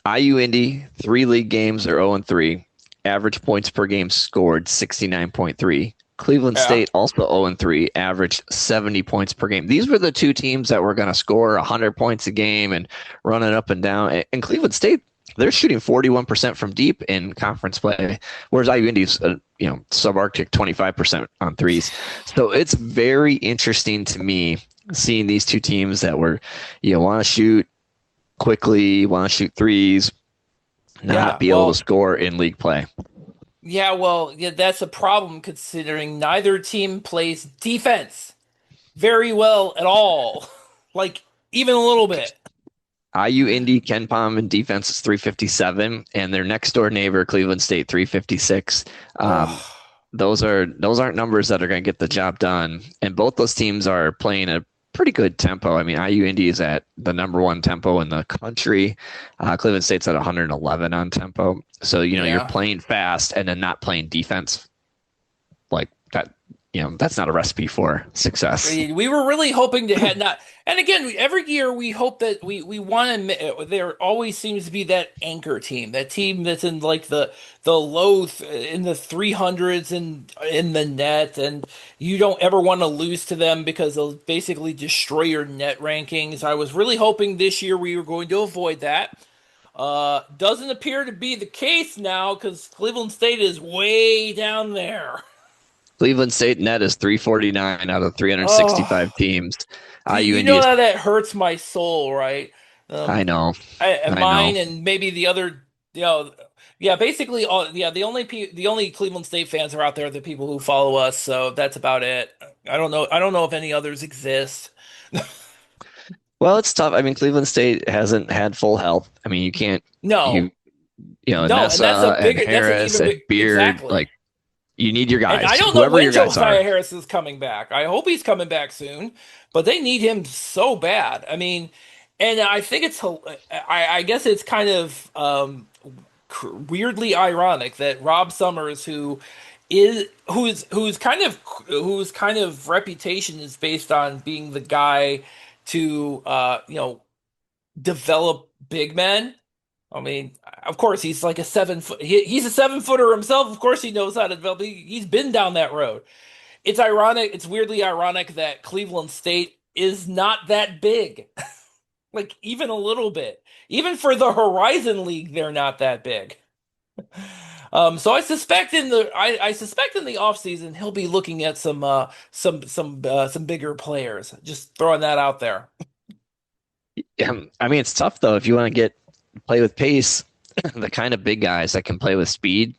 IU Indy, 3 league games are 0-3. Average points per game scored 69.3. Cleveland State also 0-3, averaged 70 points per game. These were the two teams that were going to score 100 points a game and run it up and down. And Cleveland State, they're shooting 41% from deep in conference play, whereas IU Indy's, subarctic 25% on threes. So it's very interesting to me seeing these two teams that were, want to shoot quickly, want to shoot threes, not be able to score in league play. Yeah, well, yeah, that's a problem considering neither team plays defense very well at all. Like even a little bit. IU Indy Ken Palm in defense is 357, and their next door neighbor Cleveland State 356. Um, Oh, those aren't numbers that are going to get the job done. And both those teams are playing a pretty good tempo. I mean, IU Indy is at the number one tempo in the country. Cleveland State's at 111 on tempo. So you're yeah. playing fast and then not playing defense like that. That's not a recipe for success. We were really hoping to have not, and again, every year we hope that we want to. There always seems to be that anchor team, that team that's in like the low in the 300s and in the net, and you don't ever want to lose to them because they'll basically destroy your net rankings. I was really hoping this year we were going to avoid that. Doesn't appear to be the case now because Cleveland State is way down there. Cleveland State net is 349 out of Oh. 365 teams. IU You Indy know is, how that hurts my soul, right? I Um, know, and I know. mine and maybe the other, yeah, basically all, yeah, the only Cleveland State fans are out there, the people who follow us. So that's about it. I don't know if any others exist. Well, it's tough. I mean, Cleveland State hasn't had full health. I mean, you can't No, you you know no, and that's a Nessa and bigger, that's an Harris even and big, Beard. exactly. Like, you need your And I guys, don't know whoever when your guys Josiah are. Harris is coming back. I hope he's coming back soon, but they need him so bad. I mean, and I think I guess it's kind of weirdly ironic that Rob Summers, whose kind of reputation is based on being the guy to develop big men. I mean, of course, he's like he's a 7 footer himself. Of course, he knows how to develop. He's been down that road. It's ironic. It's weirdly ironic that Cleveland State is not that big, like even a little bit. Even for the Horizon League, they're not that big. So I suspect in the offseason he'll be looking at some bigger players. Just throwing that out there. I mean, it's tough though if you want to get play with pace, the kind of big guys that can play with speed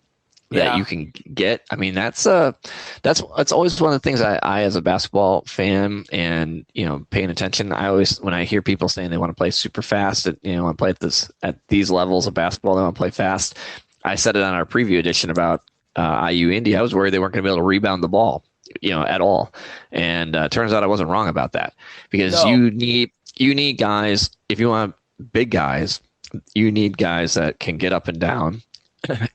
that you Yeah. can get. I mean, that's always one of the things I as a basketball fan and paying attention. I always when I hear people saying they want to play super fast, and want to play at these levels of basketball, they want to play fast. I said it on our preview edition about IU Indy. I was worried they weren't going to be able to rebound the ball, at all, and turns out I wasn't wrong about that because No. you need guys if you want big guys. You need guys that can get up and down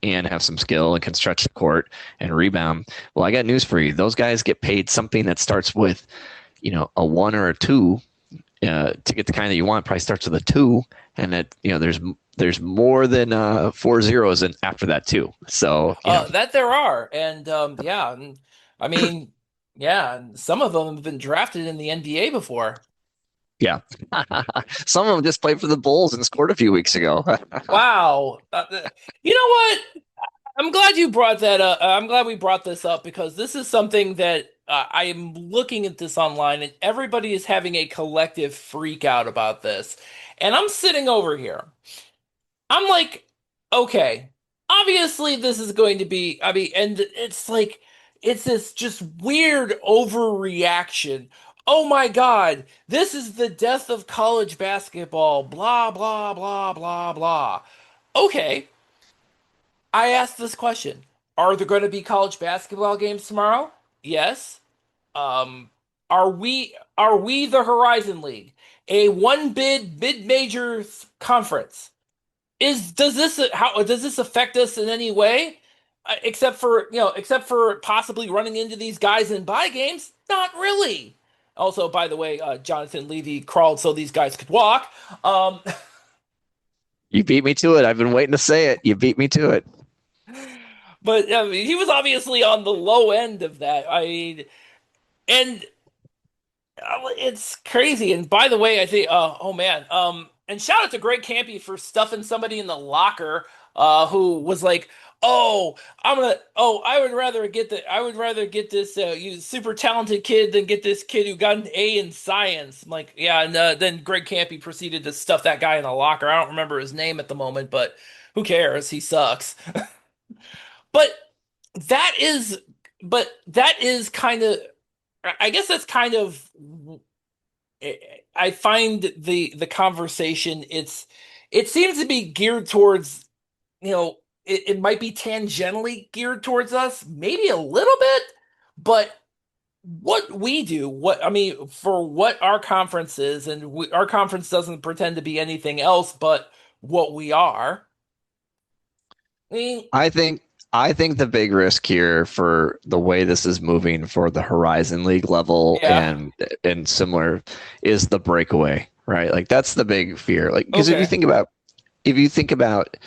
and have some skill and can stretch the court and rebound. Well, I got news for you. Those guys get paid something that starts with, a one or a two. To get the kind that you want, probably starts with a two, and that there's more than four zeros in after that too. So That there are, and yeah, and I mean, yeah, and some of them have been drafted in the NBA before. yeah, some of them just played for the Bulls and scored a few weeks ago. Wow. You know what? I'm glad you brought that up. I'm glad we brought this up because this is something that I am looking at this online and everybody is having a collective freak out about this. And I'm sitting over here. I'm like, okay, obviously this is going to be, I mean, and it's like, it's this just weird overreaction. Oh my God, this is the death of college basketball, blah, blah, blah, blah, blah. Okay, I asked this question. Are there going to be college basketball games tomorrow? Yes. Um, are we the Horizon League, a one bid mid-major conference? Is does this how does this affect us in any way? Except for possibly running into these guys in buy games? Not really. Also, by the way, Jonathan Levy crawled so these guys could walk. Um, You beat me to it. I've been waiting to say it. You beat me to it. but I mean, he was obviously on the low end of that. I mean, and it's crazy. And by the way, I think, oh man, and shout out to Greg Campy for stuffing somebody in the locker, who was like, "Oh, I would rather get this, you super talented kid than get this kid who got an A in science." I'm like, yeah, and then Greg Campy proceeded to stuff that guy in the locker. I don't remember his name at the moment, but who cares? He sucks. But that is, but that is kind of, I guess that's kind of, I find the conversation, it seems to be geared towards, it might be tangentially geared towards us, maybe a little bit, but what we do, what I mean, for what our conference is, and our conference doesn't pretend to be anything else but what we are. I mean, I think the big risk here for the way this is moving for the Horizon League level yeah, and similar is the breakaway, right? Like that's the big fear. Like because okay. if you think about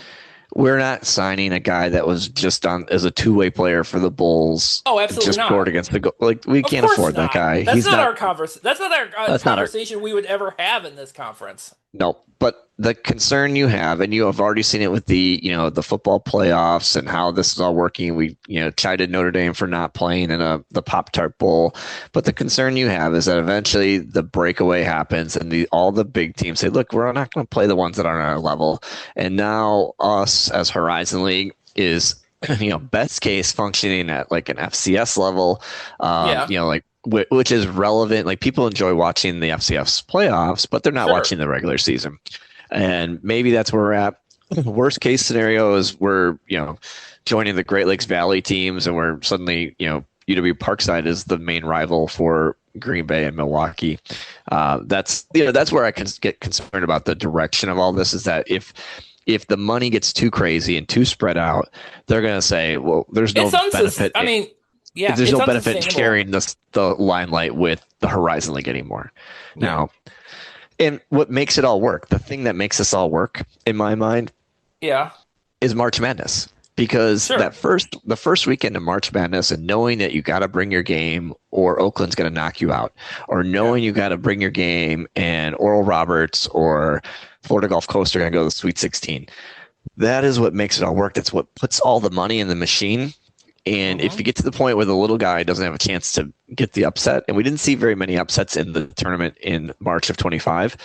we're not signing a guy that was just on as a two-way player for the Bulls, Oh, absolutely just scored not. against the goal. Like we Of can't course afford that not. guy. That's He's not not. our converse. That's not our That's not our. conversation we would ever have in this conference. No, but the concern you have, and you have already seen it with the football playoffs and how this is all working. We, chided Notre Dame for not playing in the Pop Tart Bowl, but the concern you have is that eventually the breakaway happens and all the big teams say, "Look, we're not going to play the ones that aren't on our level," and now us as Horizon League is, best case functioning at like an FCS level, Yeah, like which is relevant. Like people enjoy watching the FCS playoffs, but they're not sure. watching the regular season. And maybe that's where we're at. Worst case scenario is we're, joining the Great Lakes Valley teams and we're suddenly, UW Parkside is the main rival for Green Bay and Milwaukee. That's where I can get concerned about the direction of all this is that if the money gets too crazy and too spread out, they're going to say, well, there's no It's unsus. benefit I mean, yeah, there's it's no benefit in unsustainable. sharing the limelight with the Horizon League anymore. Yeah, Now, and what makes it all work, the thing that makes this all work in my mind yeah, is March Madness. Because sure. the first weekend of March Madness and knowing that you got to bring your game or Oakland's going to knock you out, or Yeah. knowing you got to bring your game and Oral Roberts or Florida Gulf Coast are going to go to the Sweet 16. That is what makes it all work. That's what puts all the money in the machine. And if Hmm. you get to the point where the little guy doesn't have a chance to get the upset, and we didn't see very many upsets in the tournament in March of 25,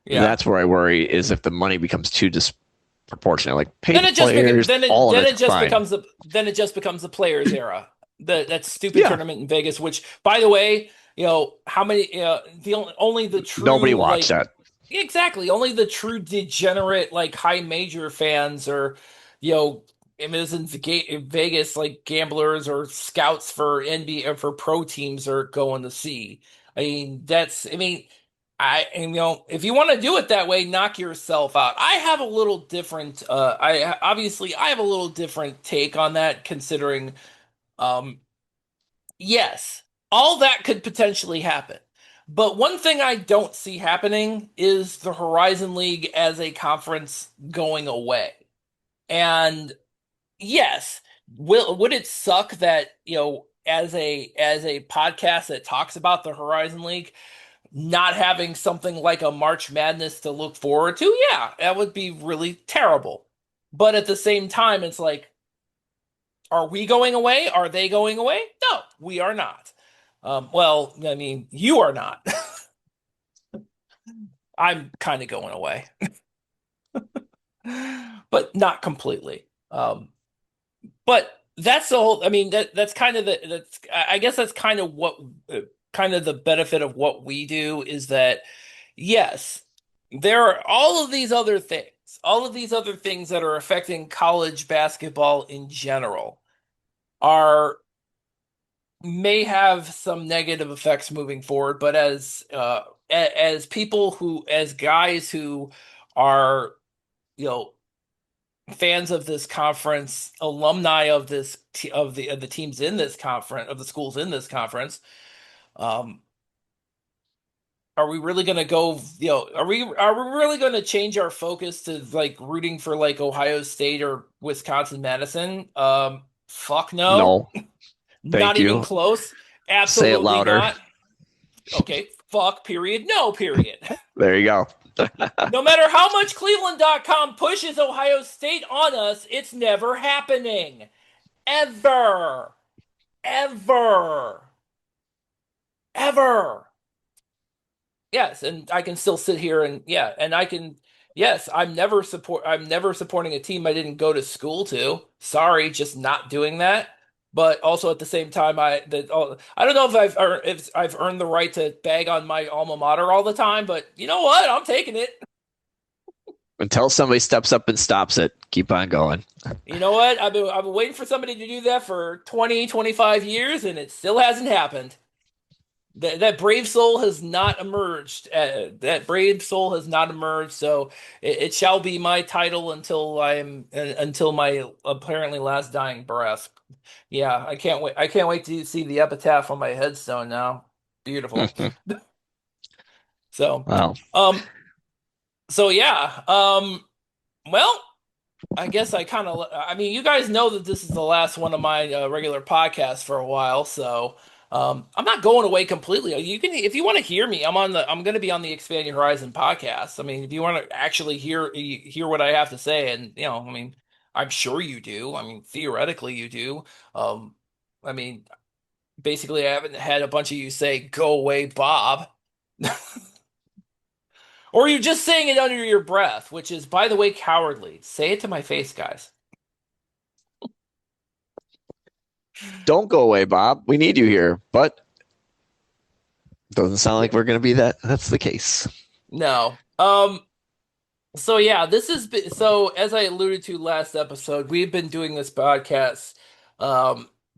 Yeah. that's where I worry is if the money becomes too disproportionate. Like pay Then the it just beca- players, then it all of then it's it just fine. becomes the then it just becomes the players era. That stupid Yeah, tournament in Vegas, which by the way, how many only the nobody true watched like that. exactly only the true degenerate like high major fans or you know if it's in Vegas like gamblers or scouts for NBA or for pro teams are going to see. I mean and, if you want to do it that way, knock yourself out. I have a little different I have a little different take on that considering um yes, all that could potentially happen. But one thing I don't see happening is the Horizon League as a conference going away. And yes, would it suck that, as a podcast that talks about the Horizon League not having something like a March Madness to look forward to? Yeah, that would be really terrible. But at the same time, it's like, are we going away? Are they going away? No, we are not. Well, I mean, you are not. I'm kind of going away, but not completely. But that's the whole. I mean, that's kind of that's. I guess that's kind of what, kind of the benefit of what we do is that yes, there are all of these other things that are affecting college basketball in general are may have some negative effects moving forward, but as people who as guys who are you know fans of this conference, alumni of of the teams in this conference, of the schools in this conference, um are we really going to go, are we really going to change our focus to like rooting for like Ohio State or Wisconsin Madison? Fuck no. No, Not thank even you. close. Say it Absolutely louder. not. Okay, fuck, period. No, period. There you go. No matter how much Cleveland.com pushes Ohio State on us, it's never happening. Ever. Ever. Ever. Yes, and I can still sit here and yeah, and I can yes, I'm never supporting a team I didn't go to school to. Sorry, just not doing that. but also at the same time, I don't know if I've earned the right to bag on my alma mater all the time, but you know what? I'm taking it. Until somebody steps up and stops it, keep on going. You know what? I've been waiting for somebody to do that for 20, 25 years, and it still hasn't happened. That brave soul has not emerged. That brave soul has not emerged. So it shall be my title until my apparently last dying breath. Yeah, I can't wait. I can't wait to see the epitaph on my headstone now. Beautiful. So, Wow. so yeah. Well, I guess I mean, you guys know that this is the last one of my regular podcasts for a while, so I'm not going away completely. You can, if you want to hear me, I'm going to be on the Expand Your Horizon podcast. I mean, if you want to actually hear what I have to say, and I mean, I'm sure you do. I mean, theoretically, you do. Um, I mean, basically, I haven't had a bunch of you say, "Go away, Bob." Or you're just saying it under your breath, which is, by the way, cowardly. Say it to my face, guys. Don't go away, Bob. We need you here, but doesn't sound like we're going to be that. That's the case. No. So yeah, so as I alluded to last episode, we've been doing this podcast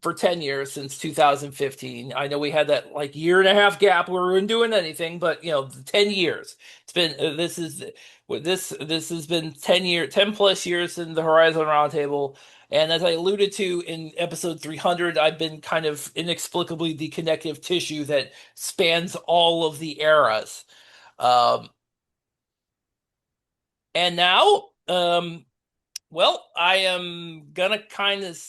for 10 years since 2015. I know we had that like year and a half gap where we weren't doing anything, but 10 years. It's been this has been 10 plus years in the Horizon Roundtable. And as I alluded to in episode 300, I've been kind of inexplicably the connective tissue that spans all of the eras. Um, and now, well, I am gonna kind of.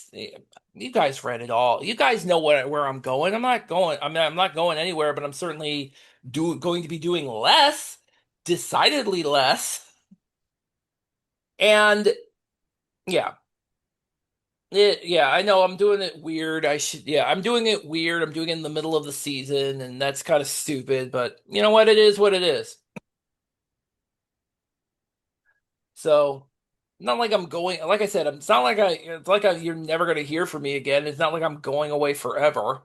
You guys read it all. You guys know where I'm going. I'm not going. I mean, I'm not going anywhere, but I'm certainly going to be doing less, decidedly less. And yeah, yeah, I know I'm doing it weird. Yeah, I'm doing it weird. I'm doing it in the middle of the season, and that's kind of stupid. But you know what? It is what it is. So. Not like I'm going, like I said, it's like you're never going to hear from me again. It's not like I'm going away forever.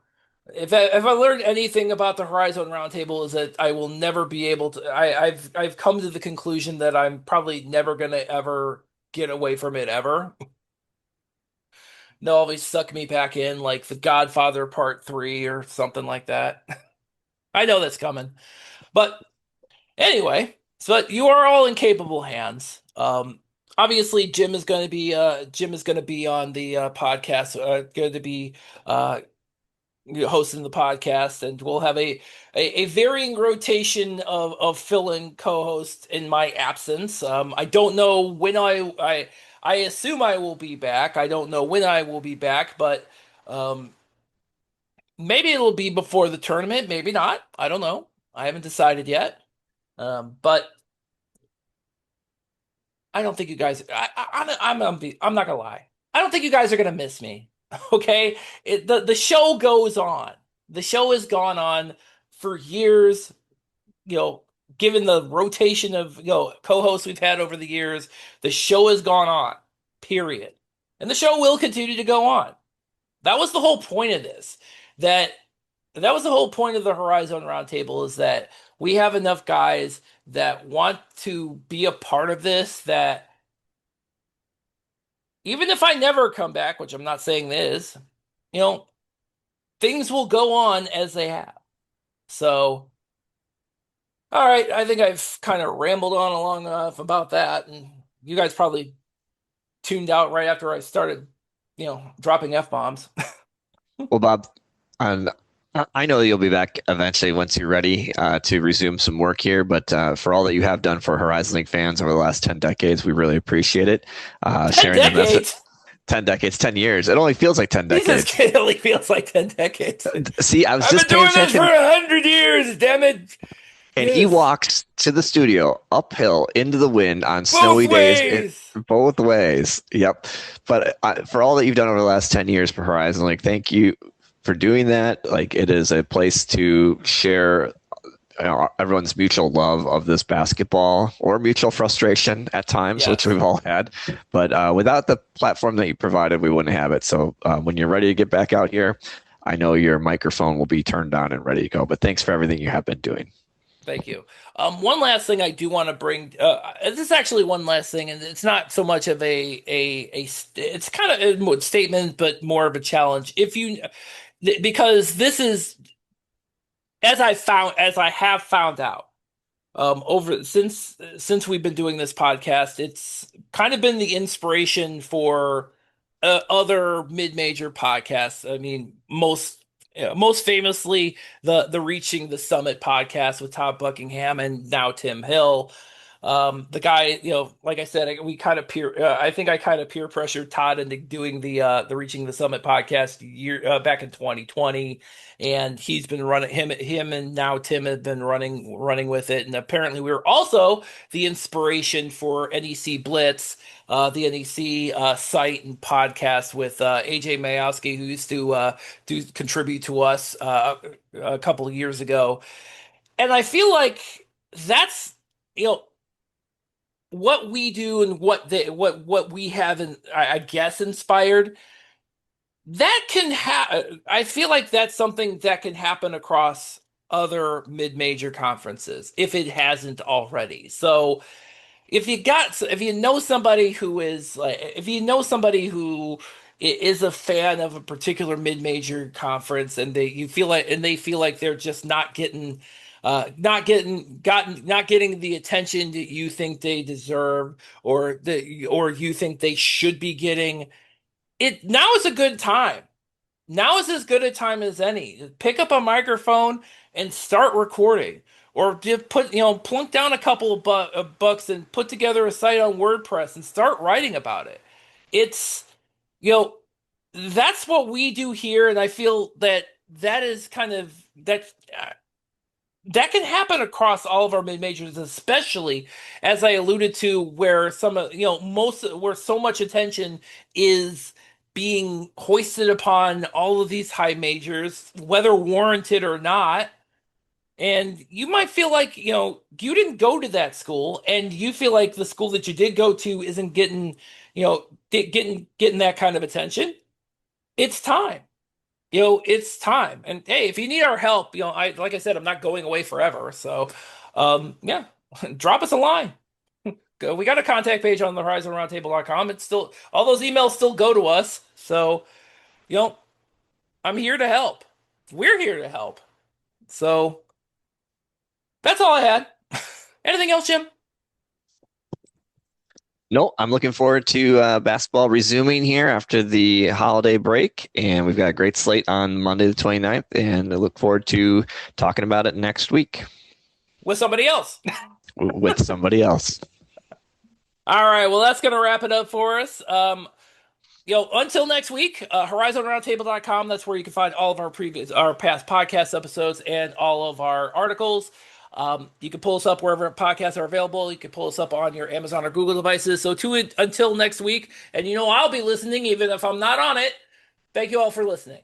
If I learned anything about the Horizon Roundtable is that I will never be able to. I've come to the conclusion that I'm probably never going to ever get away from it ever. They'll always suck me back in, like The Godfather Part 3 or something like that. I know that's coming, but anyway, so you are all in capable hands. Obviously, Jim is going to be on the podcast. Going to be uh, hosting the podcast, and we'll have a varying rotation of fill-in co-hosts in my absence. I don't know when I assume I will be back. I don't know when I will be back, but um, maybe it'll be before the tournament. Maybe not. I don't know. I haven't decided yet. But I don't think you guys. I'm not gonna lie. I don't think you guys are gonna miss me. Okay, the show goes on. The show has gone on for years. You know, given the rotation of co-hosts we've had over the years, the show has gone on. Period. And the show will continue to go on. That was the whole point of this. That that was the whole point of the Horizon Roundtable is that we have enough guys that want to be a part of this that even if I never come back, which I'm not saying this, you know, things will go on as they have. So, all right, I think I've kind of rambled on long enough about that, and you guys probably tuned out right after I started, dropping F-bombs. Well, Bob, and I know you'll be back eventually once you're ready to resume some work here. But for all that you have done for Horizon League fans over the last 10 decades, we really appreciate it. 10 sharing decades? The message. 10 decades, 10 years. It only feels like 10 decades. It only feels like 10 decades. See, I've been doing this for 100 years, damn it. And yes. He walks to the studio uphill into the wind on snowy days. Both ways. Yep. But for all that you've done over the last 10 years for Horizon League, thank you for doing that. Like, it is a place to share everyone's mutual love of this basketball or mutual frustration at times, Yes. which we've all had. But without the platform that you provided, we wouldn't have it. So when you're ready to get back out here, I know your microphone will be turned on and ready to go. But thanks for everything you have been doing. Thank you. One last thing I do want to bring. This is actually one last thing, and it's not so much of it's kind of a statement, but more of a challenge. Because this is, as I have found out, over since we've been doing this podcast, it's kind of been the inspiration for other mid-major podcasts. I mean, most famously the Reaching the Summit podcast with Todd Buckingham and now Tim Hill. The guy, like I said, I think I kind of peer pressured Todd into doing the Reaching the Summit podcast back in 2020, and he's been running him and now Tim have been running with it, and apparently we were also the inspiration for NEC Blitz, the NEC site and podcast with AJ Mayowski, who used to contribute to us a couple of years ago, and I feel like that's what we do and what we have, and I guess inspired that can I feel like that's something that can happen across other mid-major conferences if it hasn't already. So if you know somebody who is like, if you know somebody who is a fan of a particular mid-major conference, and they feel like they're just not getting the attention that you think they deserve, or you think they should be getting it, now is a good time. Now is as good a time as any. Pick up a microphone and start recording, or just plunk down a couple of bucks and put together a site on WordPress and start writing about it. It's, you know, that's what we do here, and I feel that is kind of that can happen across all of our mid majors, especially as I alluded to, where where so much attention is being hoisted upon all of these high majors, whether warranted or not. And you might feel like, you didn't go to that school, and you feel like the school that you did go to isn't getting, getting that kind of attention. It's time. It's time. And hey, if you need our help, like I said, I'm not going away forever. So, yeah, drop us a line. We got a contact page on the horizonroundtable.com. It's still, all those emails still go to us. So, I'm here to help. We're here to help. So that's all I had. Anything else, Jim? No, I'm looking forward to basketball resuming here after the holiday break. And we've got a great slate on Monday the 29th. And I look forward to talking about it next week. With somebody else. With somebody else. All right. Well, that's going to wrap it up for us. Until next week, horizonroundtable.com. That's where you can find all of our past podcast episodes and all of our articles. You can pull us up wherever podcasts are available. You can pull us up on your Amazon or Google devices. So until next week, and I'll be listening even if I'm not on it. Thank you all for listening.